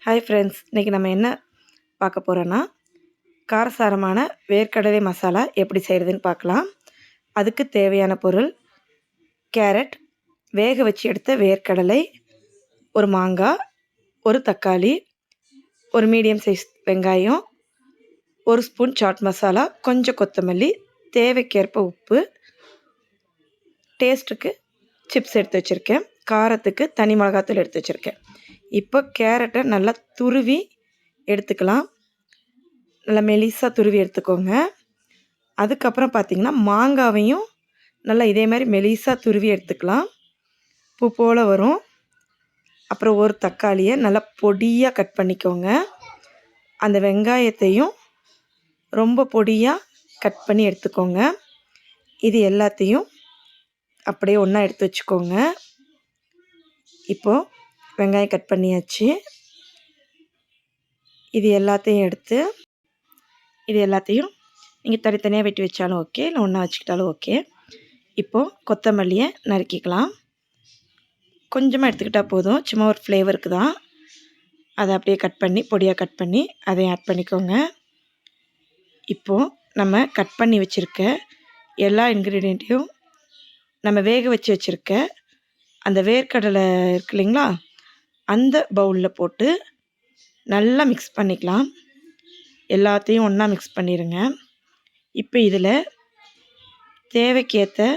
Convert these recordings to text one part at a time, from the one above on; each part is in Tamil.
ஹாய் ஃப்ரெண்ட்ஸ், இன்றைக்கி நம்ம என்ன பார்க்க போகிறோன்னா காரசாரமான வேர்க்கடலை மசாலா எப்படி செய்கிறதுன்னு பார்க்கலாம். அதுக்கு தேவையான பொருள் கேரட், வேக வச்சு எடுத்த வேர்க்கடலை, ஒரு மாங்காய், ஒரு தக்காளி, ஒரு மீடியம் சைஸ் வெங்காயம், ஒரு ஸ்பூன் சாட் மசாலா, கொஞ்சம் கொத்தமல்லி, தேவைக்கேற்ப உப்பு, டேஸ்ட்டுக்கு சிப்ஸ் எடுத்து வச்சுருக்கேன், காரத்துக்கு தனி மிளகாத்தூள் எடுத்து வச்சுருக்கேன். இப்போ கேரட்டை நல்லா துருவி எடுத்துக்கலாம். நல்லா மெலிசாக துருவி எடுத்துக்கோங்க. அதுக்கப்புறம் பார்த்திங்கன்னா மாங்காவையும் நல்லா இதே மாதிரி மெலிசாக துருவி எடுத்துக்கலாம். பூ போல் வரும். அப்புறம் ஒரு தக்காளியை நல்லா பொடியாக கட் பண்ணிக்கோங்க. அந்த வெங்காயத்தையும் ரொம்ப பொடியாக கட் பண்ணி எடுத்துக்கோங்க. இது எல்லாத்தையும் அப்படியே ஒன்றா எடுத்து வச்சுக்கோங்க. இப்போது வெங்காயம் கட் பண்ணியாச்சு. இது எல்லாத்தையும் நீங்கள் தனித்தனியாக வெட்டி வச்சாலும் ஓகே, இல்லை ஒன்றா வச்சுக்கிட்டாலும் ஓகே. இப்போது கொத்தமல்லியை நறுக்கிக்கலாம். கொஞ்சமாக எடுத்துக்கிட்டால் போதும், சும்மா ஒரு ஃப்ளேவருக்கு தான். அதை அப்படியே பொடியாக கட் பண்ணி அதையும் ஆட் பண்ணிக்கோங்க. இப்போது நம்ம கட் பண்ணி வச்சுருக்க எல்லா இன்க்ரீடியண்ட்டையும் நம்ம வேக வச்சுருக்க அந்த வேர்க்கடலை இருக்கு இல்லைங்களா, அந்த பவுலில் போட்டு நல்லா மிக்ஸ் பண்ணிக்கலாம். எல்லாத்தையும் ஒன்றா மிக்ஸ் பண்ணிடுங்க. இப்போ இதில் தேவைக்கேற்ற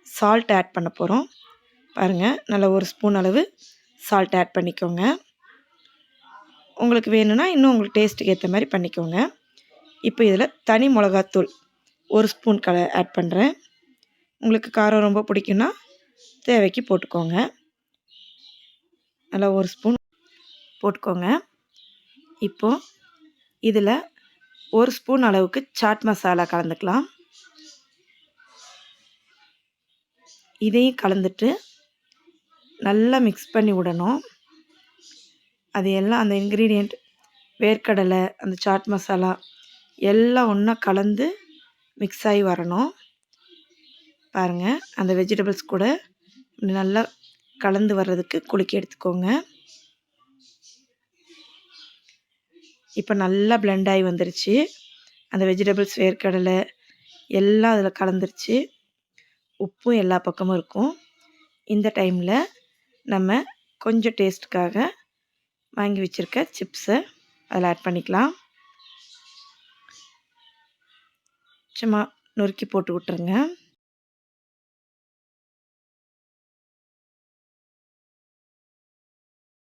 சால்ட் ஆட் பண்ண போகிறோம். பாருங்கள், நல்லா ஒரு ஸ்பூன் அளவு சால்ட் ஆட் பண்ணிக்கோங்க. உங்களுக்கு வேணும்னா இன்னும் உங்களுக்கு டேஸ்ட்டுக்கு ஏற்ற மாதிரி பண்ணிக்கோங்க. இப்போ இதில் தனி மிளகாத்தூள் ஒரு ஸ்பூன் ஆட் பண்ணுறேன். உங்களுக்கு காரம் ரொம்ப பிடிக்குன்னா தேவைக்கு போட்டுக்கோங்க. நல்லா ஒரு ஸ்பூன் போட்டுக்கோங்க. இப்போது இதில் ஒரு ஸ்பூன் அளவுக்கு சாட் மசாலா கலந்துக்கலாம். இதையும் கலந்துட்டு நல்லா மிக்ஸ் பண்ணி விடணும். அது எல்லாம் அந்த இன்க்ரீடியண்ட் வேர்க்கடலை, அந்த சாட் மசாலா எல்லாம் ஒன்றா கலந்து மிக்ஸ் ஆகி வரணும். பாருங்கள், அந்த வெஜிடபிள்ஸ் கூட நல்லா கலந்து வர்றதுக்கு குலுக்கி எடுத்துக்கோங்க. இப்போ நல்லா பிளெண்ட் ஆகி வந்துருச்சு. அந்த வெஜிடபிள்ஸ், வேர்க்கடலை எல்லாம் அதில் கலந்துருச்சு. உப்பும் எல்லா பக்கமும் இருக்கும். இந்த டைமில் நம்ம கொஞ்சம் டேஸ்ட்டுக்காக வாங்கி வச்சுருக்க சிப்ஸை அதில் ஆட் பண்ணிக்கலாம். சும்மா நொறுக்கி போட்டு விட்டுருங்க.